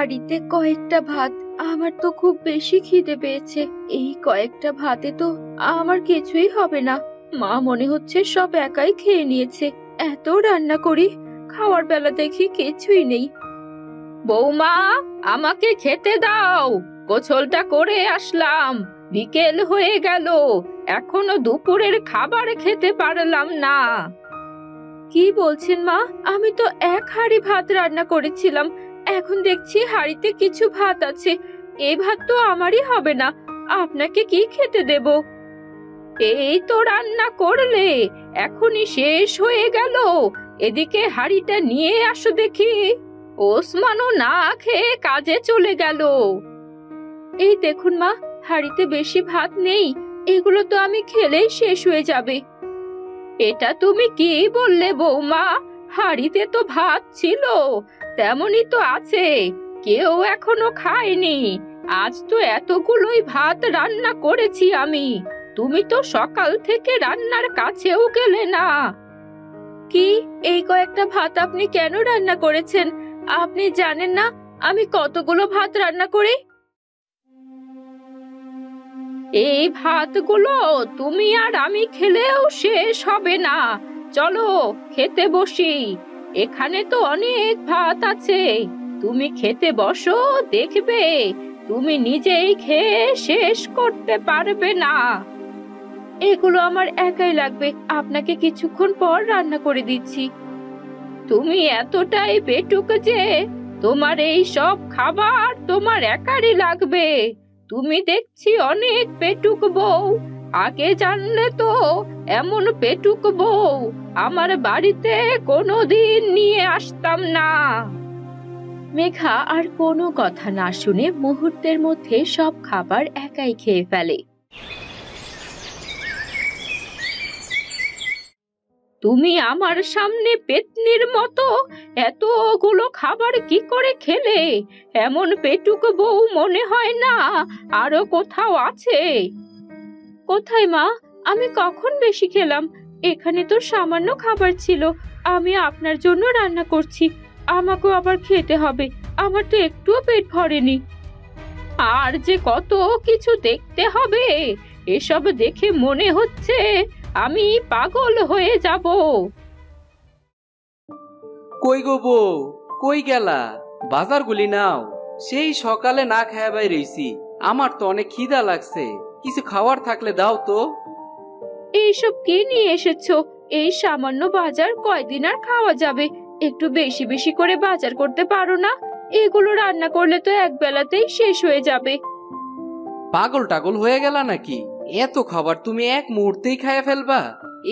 হাঁড়িতে কয়েকটা ভাত। আমার তো খুব বেশি খিদে পেয়েছে। এই কয়েকটা ভাতে তো আমার কিছুই হবে না। মা মনে হচ্ছে সব একাই খেয়ে নিয়েছে। এত রান্না করি, খাওয়ার বেলা দেখি কিছুই নেই। বৌমা, আমাকে খেতে দাও। গোসলটা করে আসলাম, বিকেল হয়ে গেল, এখনো দুপুরের খাবার খেতে পারলাম না। কি বলছেন মা? আমি তো এক হাঁড়ি ভাত রান্না করেছিলাম, এখন দেখছি হাঁড়িতে কিছু ভাত আছে। এই ভাত তো আমারই হবে না, আপনাকে কি খেতে দেব? এই তো রান্না করলে, এখনই শেষ হয়ে গেল। এদিকে হাঁড়িটা নিয়ে আসো দেখি। ওসমানও না খেয়ে কাজে চলে গেল। এই দেখুন মা, হাঁড়িতে বেশি ভাত নেই, এগুলো তো আমি খেলেই শেষ হয়ে যাবে। এটা তুমি কি বললে বৌমা? হাঁড়িতে তো ভাত ছিল, তেমনই তো আছে, কেউ এখনো খায়নি। আজ তো এতগুলোই ভাত রান্না করেছি আমি, তুমি তো সকাল থেকে রান্নার কাছেও গেলে না। কি, এই কয়েকটা ভাত আপনি কেন রান্না করেছেন? আপনি জানেন না আমি কতগুলো ভাত রান্না করি? এই ভাতগুলো তুমি আর আমি খেলেও শেষ হবে না। চলো খেতে বসি, এখানে তো অনেক ভাত আছে। তুমি খেতে বসো, দেখবে তুমি নিজেই খেয়ে শেষ করতে পারবে না। এগুলো আমার একাই লাগবে, আপনাকে কিছুক্ষণ পর রান্না করে দিচ্ছি। তুমি এতটাই পেটুক যে তোমার এই সব খাবার তোমার একারই লাগবে? তুমি দেখছি অনেক পেটুক বউ। আগে জানলে তো এমন পেটুক বউ আমার বাড়িতে কোনোদিন নিয়ে আসতাম না। মেঘা আর কোনো কথা না শুনে মুহূর্তের মধ্যে সব খাবার একাই খেয়ে ফেলে। তুমি আমার সামনে পেতনির মতো এতগুলো খাবার কি করে খেলে? এমন পেটুক বউ মনে হয় না আরো কোথাও আছে। কোথায় মা? আমি কখন বেশি খেলাম? এখানে তো সামান্য খাবার ছিল, আমি আপনার জন্য রান্না করছি, আমাকেও আবার খেতে হবে, আমার তো একটুও পেট ভরেনি। আর যে কত কিছু দেখতে হবে, এসব দেখে মনে হচ্ছে আমি পাগল হয়ে যাব। কই গো বউ, কই গেলা? বাজারগুলি নাও, সেই সকালে না খায়া বাই রইছি। আমার তো অনেক খিদা লাগছে, কিছু খাওয়ার থাকলে দাও তো। এইসব কি নিয়ে এসেছো? এই সামান্য বাজার কয়দিন আর খাওয়া যাবে? একটু বেশি বেশি করে বাজার করতে পারো না? এগুলো রান্না করলে তো এক বেলাতেই শেষ হয়ে যাবে। পাগল টাগল হয়ে গেলা নাকি? এত খাবার তুমি এক মুহূর্তেই খায়া ফেলবা?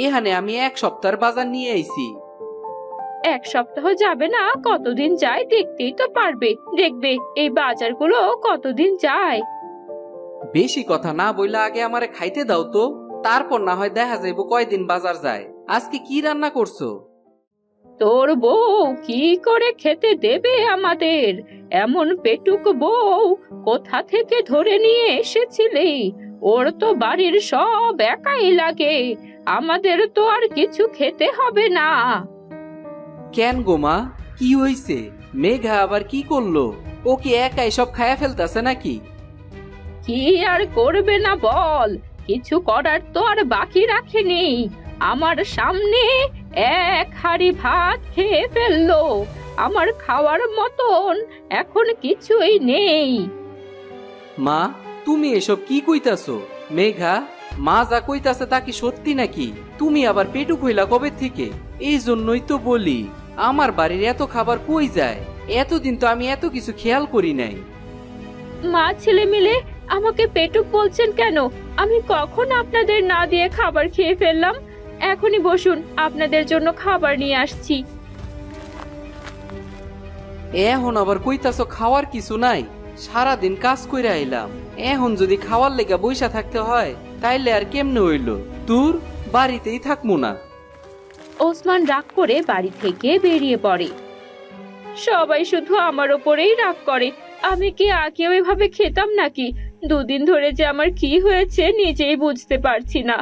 এখানে আমি এক সপ্তাহের বাজার নিয়ে আইছি। এক সপ্তাহ যাবে না, কতদিন যায় দেখতেই তো পারবে। দেখবে এই বাজারগুলো কতদিন যায়। বেশি কথা না বইলা আগে আমারে খাইতে দাও তো, তারপর না হয় দেখা যাইব কয়দিন বাজার যায়। আজকে কি রান্না করছো? তোর বউ কি করে খেতে দেবে আমাদের? এমন পেটুক বউ কোথা থেকে ধরে নিয়ে এসেছিলি? ওর তো বাড়ির সব একাই লাগে, আমাদের তো আর কিছু খেতে হবে না। কেন গো মা, কি হইছে? মেঘা আবার কি করলো? ও কি একাই সব খায়া ফেলতাছে নাকি? কি আর করবে না বল, কিছু করার তো আর বাকি রাখেনি। আমার সামনে এক হাঁড়ি ভাত খেয়ে ফেললো, আমার খাওয়ার মতন এখন কিছুই নেই। মা, তুমি এসব কি কইতাছো? মেঘা, মা যা কইতাছে তা কি সত্যি নাকি? তুমি আবার পেটুক হইলা কবে থেকে? এই জন্যই তো বলি, আমার বাড়ির এত খাবার কই যায়? এতদিন তো আমি এত কিছু খেয়াল করি নাই। মা ছেলে মিলে আমাকে পেটুক বলছেন কেন? আমি কখন আপনাদের না দিয়ে খাবার খেয়ে ফেললাম? এখনই বসুন, আপনাদের জন্য খাবার নিয়ে আসছি। এখন আবার কইতাছো খাওয়ার কিছু নাই? সারাদিন কাজ কইরা আইলাম, এখন যদি খাওয়ার লেগা বইসা থাকতে হয় তাইলে আর কেমনে হইল? দূর, বাড়িতেই থাকবো না। ওসমান রাগ করে বাড়ি থেকে বেরিয়ে পড়ে। সবাই শুধু আমার ওপরেই রাগ করে। আমি কি আগেও এভাবে খেতাম নাকি? দুদিন ধরে যে আমার কি হয়েছে নিজেই বুঝতে পারছি না।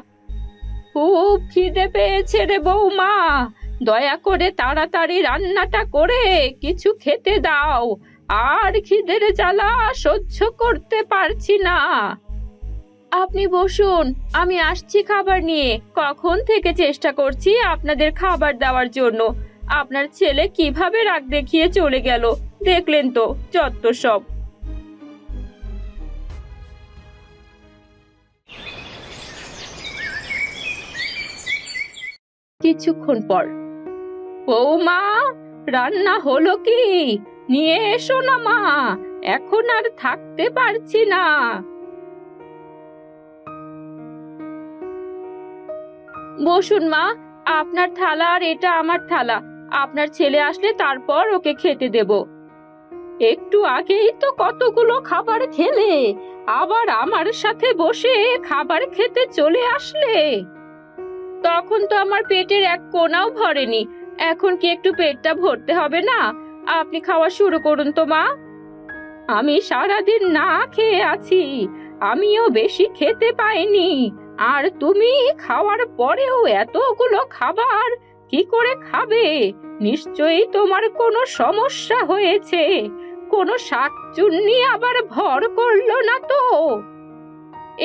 খুব খিদে পেয়েছে রে বৌমা, দয়া করে তাড়াতাড়ি রান্নাটা করে কিছু খেতে দাও। আর খিদের জ্বালা সহ্য করতে পারছি না। আপনি বসুন, আমি আসছি খাবার নিয়ে। কখন থেকে চেষ্টা করছি আপনাদের খাবার দেওয়ার জন্য। আপনার ছেলে কিভাবে রাগ দেখিয়ে চলে গেল দেখলেন তো, যত সব। কিছুক্ষণ পর, বৌমা, রান্না হলো কি? নিয়ে এসো না মা, এখন আর থাকতে পারছি না। বসুন মা, আপনার থালা আর এটা আমার থালা। আপনার ছেলে আসলে তারপর ওকে খেতে দেব। একটু আগেই তো কতগুলো খাবার খেলে, আবার আমার সাথে বসে খাবার খেতে চলে আসলে। তখন তো আমার পেটের এক কোণাও ভরেনি, এখন কি একটু পেটটা ভরতে হবে না? আপনি খাওয়া শুরু করুন তো মা। আমি সারাদিন না খেয়ে আছি, আমিও বেশি খেতে পাইনি। আর তুমি খাওয়ার পরেও এতগুলো খাবার কি করে খাবে? নিশ্চয়ই তোমার কোনো সমস্যা হয়েছে, কোনো শাকচুন্নি আবার ভর করলো না তো?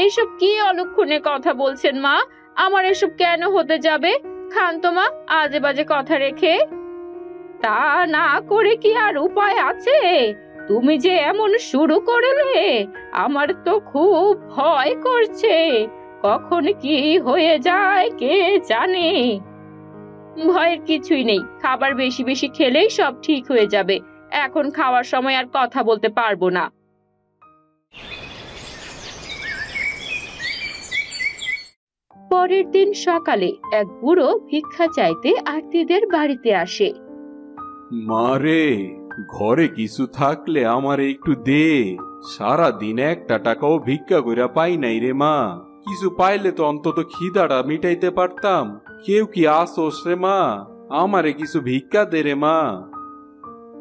এইসব কি অলক্ষণে কথা বলছেন মা? আমার এসব কেন হতে যাবে? খান তো মা, আজে বাজে কথা রেখে। তা না করে কি আর উপায় আছে? তুমি যে এমন শুরু করলে, আমার তো খুব ভয় করছে। কখন কি হয়ে যায় কে জানে। ভয়ের কিছুই নেই, খাবার বেশি বেশি খেলেই সব ঠিক হয়ে যাবে। এখন খাওয়ার সময় আর কথা বলতে পারবো না। পরের দিন সকালে এক বুড়ো ভিক্ষা চাইতে আত্মীয়দের বাড়িতে আসে। মারে, ঘরে কিছু থাকলে আমার একটু দে। সারা দিন একটা টাকাও ভিক্ষা কইরা পাই নাই রে মা। কিছু পাইলে তো অন্তত খিদাটা মিটাইতে পারতাম। কেউ কি আসোস রে মা? আমারে কিছু ভিক্ষা দে রে মা।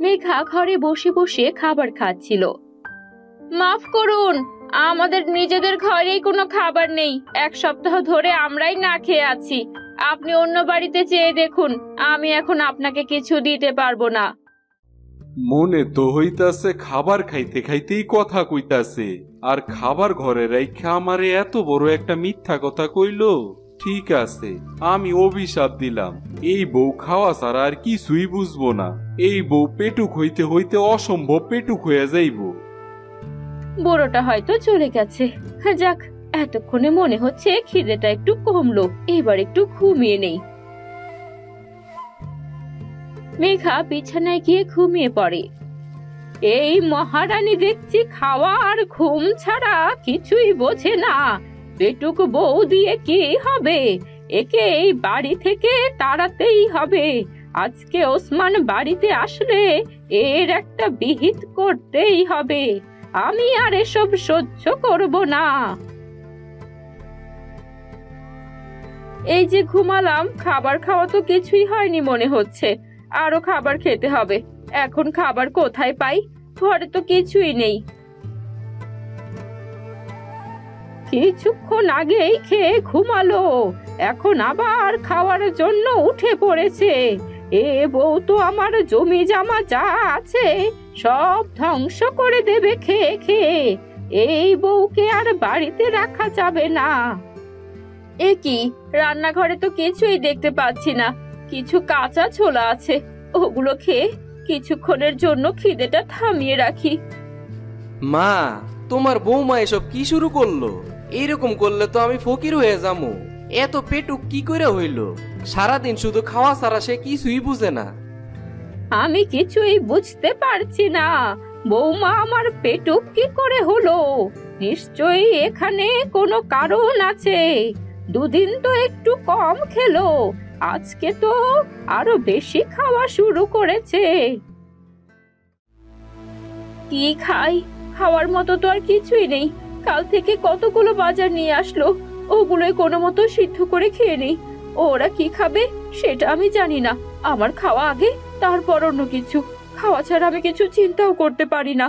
মেঘা ঘরে বসে বসে খাবার খাচ্ছিল। মাফ করুন, আমাদের নিজেদের ঘরেই কোনো খাবার নেই। এক সপ্তাহ ধরে আমরাই না খেয়ে আছি। আপনি অন্য বাড়িতে চেয়ে দেখুন, আমি এখন আপনাকে কিছু দিতে পারবো না। মনে তো হইতাছে খাবার খাইতে খাইতেই কথা কইতাছে, আর খাবার ঘরে রাইখা আমারে এত বড় একটা মিথ্যা কথা কইলো। ঠিক আছে, আমি অভিশাপ দিলাম, এই বউ খাওয়া ছাড়া আর কিছুই বুঝবো না। এই বউ পেটুক হইতে হইতে অসম্ভব পেটুক হয়ে যাইব। বুড়োটা হয়তো চলে গেছে। যাক, এতক্ষণে মনে হচ্ছে খিদেটা একটু কমলো। এবার একটু ঘুমিয়ে নেই। মেঘা বিছানায় গিয়ে ঘুমিয়ে পড়ে। এই মহারানী দেখছি খাওয়া আর ঘুম ছাড়া কিছুই বোঝে না। পেটুক বউ দিয়ে কি হবে? একে এই বাড়ি থেকে তাড়াতেই হবে। আজকে ওসমান বাড়িতে আসলে এর একটা বিহিত করতেই হবে। আমি আর এসব সহ্য করব না। এই যে ঘুমালাম, খাবার খাওয়া তো কিছুই হয়নি মনে হচ্ছে। আরো খাবার খেতে হবে। এখন খাবার কোথায় পাই? ঘরে তো কিছুই নেই। কিছুক্ষণ আগেই খেয়ে ঘুমালো, এখন আবার খাওয়ার জন্য উঠে পড়েছে। এ বউ তো আমার জমি জামা যা আছে সব ধ্বংস করে দেবে খেয়ে খেয়ে। এই বউকে আর বাড়িতে রাখা যাবে না। এ কি, রান্নাঘরে তো কিছুই দেখতে পাচ্ছি না। কিছু কাঁচা ছোলা আছে, ওগুলো খেয়ে কিছুক্ষণের জন্য খিদেটা থামিয়ে রাখি। মা, তোমার বৌমা এসব কি শুরু করলো? এইরকম করলে তো আমি ফকির হয়ে যাবো। এত পেটুক কি করে হইল? সারাদিন শুধু খাওয়া ছাড়া সে কিছুই বুঝে না। আমি কিছুই বুঝতে পারছি না। বৌমা আমার পেটুক কি করে হলো? নিশ্চয়ই এখানে কোনো কারণ আছে। দুদিন তো একটু কম খেলো, আজকে তো আরো বেশি খাওয়া শুরু করেছে। কি খাই? খাওয়ার মতো তো আর কিছুই নেই। কাল থেকে কতগুলো বাজার নিয়ে আসলো, ওগুলোই কোনো মতো সিদ্ধ করে খেয়ে নেই। ওরা কি খাবে সেটা আমি জানি না। আমার খাওয়া আগে, তারপর অন্য কিছু। খাওয়া ছাড়া আমি কিছু চিন্তাও করতে পারি না।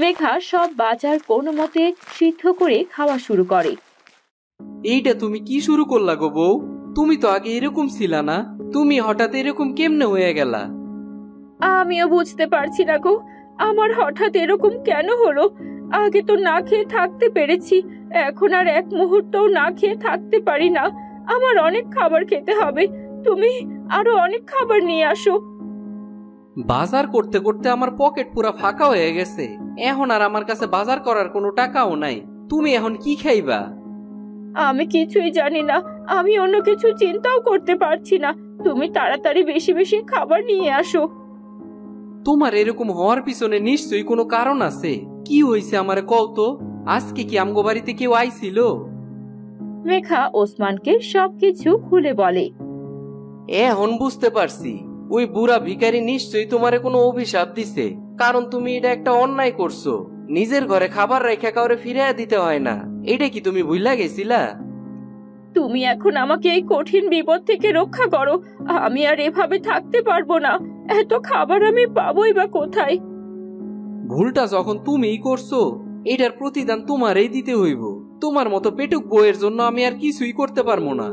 মেঘা সব বাজার কোনো মতে সিদ্ধ করে খাওয়া শুরু করে। এইটা তুমি কি শুরু করলা গো বউ? তুমি তো আগে এরকম ছিলা না, তুমি হঠাৎ এরকম কেমনে হয়ে গেলা? আমিও বুঝতে পারছি না গো, আমার হঠাৎ এরকম কেন হলো। আগে তো না খেয়ে থাকতে পেরেছি, এখন আর এক মুহূর্তও না খেয়ে থাকতে পারি না। আমার অনেক খাবার খেতে হবে, তুমি আরো অনেক খাবার নিয়ে আসো। বাজার করতে করতে আমার পকেট পুরা ফাঁকা হয়ে গেছে, এখন আর আমার কাছে বাজার করার কোনো টাকাও নাই। তুমি এখন কি খাইবা? আমি কিছুই জানি না, আমি অন্য কিছু চিন্তাও করতে পারছি না। তুমি তাড়াতাড়ি বেশি বেশি খাবার নিয়ে আসো। তোমার এরকম হওয়ার পিছনে নিশ্চয়ই কোনো কারণ আছে। কি হয়েছে আমারে কও তো? আজকে কি আমগো বাড়িতে কেউ আইছিল? মেঘা ওসমানকে সবকিছু খুলে বলে। এখন বুঝতে পারছি, ওই বুড়া ভিখারি নিশ্চয়ই তোমারে কোনো অভিশাপ দিছে, কারণ তুমি এটা একটা অন্যায় করছো। নিজের ঘরে খাবার রেখে কাউরে ফিরিয়ে দিতে হয় না, এটা কি তুমি ভুইলা গেছিলা? তুমি এখন আমাকে এই কঠিন বিপদ থেকে রক্ষা করো, আমি আর এভাবে থাকতে পারবো না। এত খাবার আমি পাবোই বা কোথায়? ভুলটা যখন তুমিই করছো, এটার প্রতিদান তোমারই দিতে হইব। তোমার মতো পেটুক বউয়ের জন্য আমি আর কিছুই করতে পারবো না।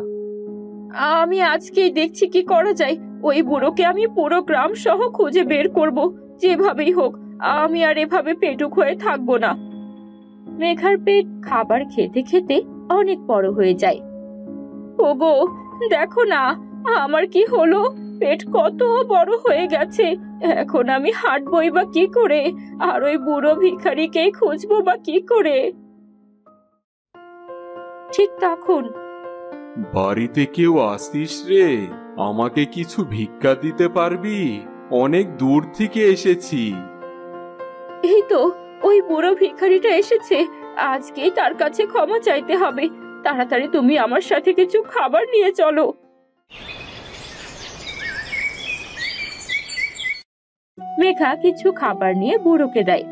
আমি আজকেই দেখছি কি করা যায়। ওই বুড়োকে আমি পুরো গ্রাম সহ খুঁজে বের করব, যেভাবেই হোক। আমি আর এভাবে পেটুক হয়ে থাকবো না। মেঘার পেট খাবার খেতে খেতে অনেক বড় হয়ে যায়। ওগো, দেখো না আমার কি হলো, পেট কত বড় হয়ে গেছে। এখন আমি হাঁটবই বা কি করে, আর ওই বুড়ো ভিখারিকে খুঁজবো বা কি করে? ঠিক তখন বাড়িতে কেউ আসিস রে? আমাকে কিছু ভিক্ষা দিতে পারবি? অনেক দূর থেকে এসেছি। এই তো ওই বুড়ো ভিখারিটা এসেছে, আজকেই তার কাছে ক্ষমা চাইতে হবে। তাড়াতাড়ি তুমি আমার সাথে কিছু খাবার নিয়ে চলো। মেঘা কিছু খাবার নিয়ে বুড়োকে দেয়।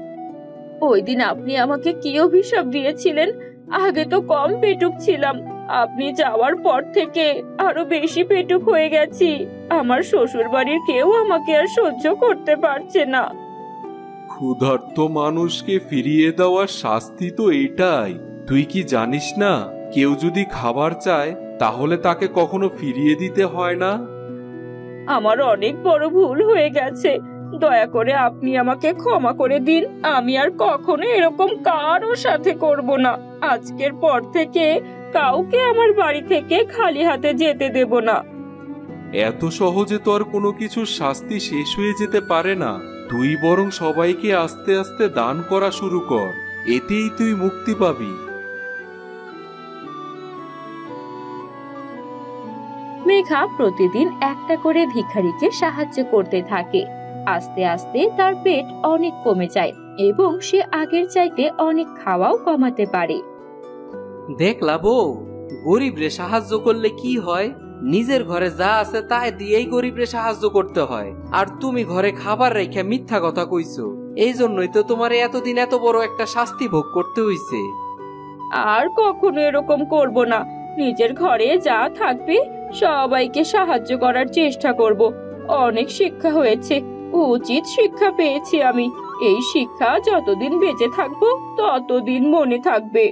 ওই দিন আপনি আমাকে কি অভিশাপ দিয়েছিলেন? আগে তো কম পেটুক ছিলাম, আপনি যাওয়ার পর থেকে আরো বেশি পেটুক হয়ে গেছি। আমার শ্বশুর বাড়ির কেউ আমাকে আর সহ্য করতে পারছে না। ক্ষুধার্ত মানুষকে ফিরিয়ে দেওয়ার শাস্তি তো এটাই। তুই কি জানিস না, কেউ যদি খাবার চায় তাহলে তাকে কখনো ফিরিয়ে দিতে হয় না? আমার অনেক বড় ভুল হয়ে গেছে, দয়া করে আপনি আমাকে ক্ষমা করে দিন। আমি আর কখনো এরকম কারোর সাথে করব না। আজকের পর থেকে কাউকে আমার বাড়ি থেকে খালি হাতে যেতে দেব না। এত সহজে তো আর কোনো কিছুর শাস্তি শেষ হয়ে যেতে পারে না। তুই বরং সবাইকে আস্তে আস্তে দান করা শুরু কর, এতেই তুই মুক্তি পাবি। মেঘা প্রতিদিন একটা করে ভিখারিকে সাহায্য করতে থাকে। আস্তে আস্তে তার পেট অনেক কমে যায় এবং সে আগের চাইতে অনেক খাওয়াও কমাতে পারে। দেখলা বউ, গরিবরে সাহায্য করলে কি হয়? নিজের ঘরে যা আছে তাই দিয়েই গরিবরে সাহায্য করতে হয়। আর তুমি ঘরে খাবার রেখে মিথ্যা কথা কইছো, এই জন্যই তো তোমার এতদিন এত বড় একটা শাস্তি ভোগ করতে হইছে। আর কখনো এরকম করব না। নিজের ঘরে যা থাকবে সবাইকে সাহায্য করার চেষ্টা করব। অনেক শিক্ষা হয়েছে, উচিত শিক্ষা পেয়েছি আমি। এই শিক্ষা যতদিন বেঁচে থাকবো ততদিন মনে থাকবে।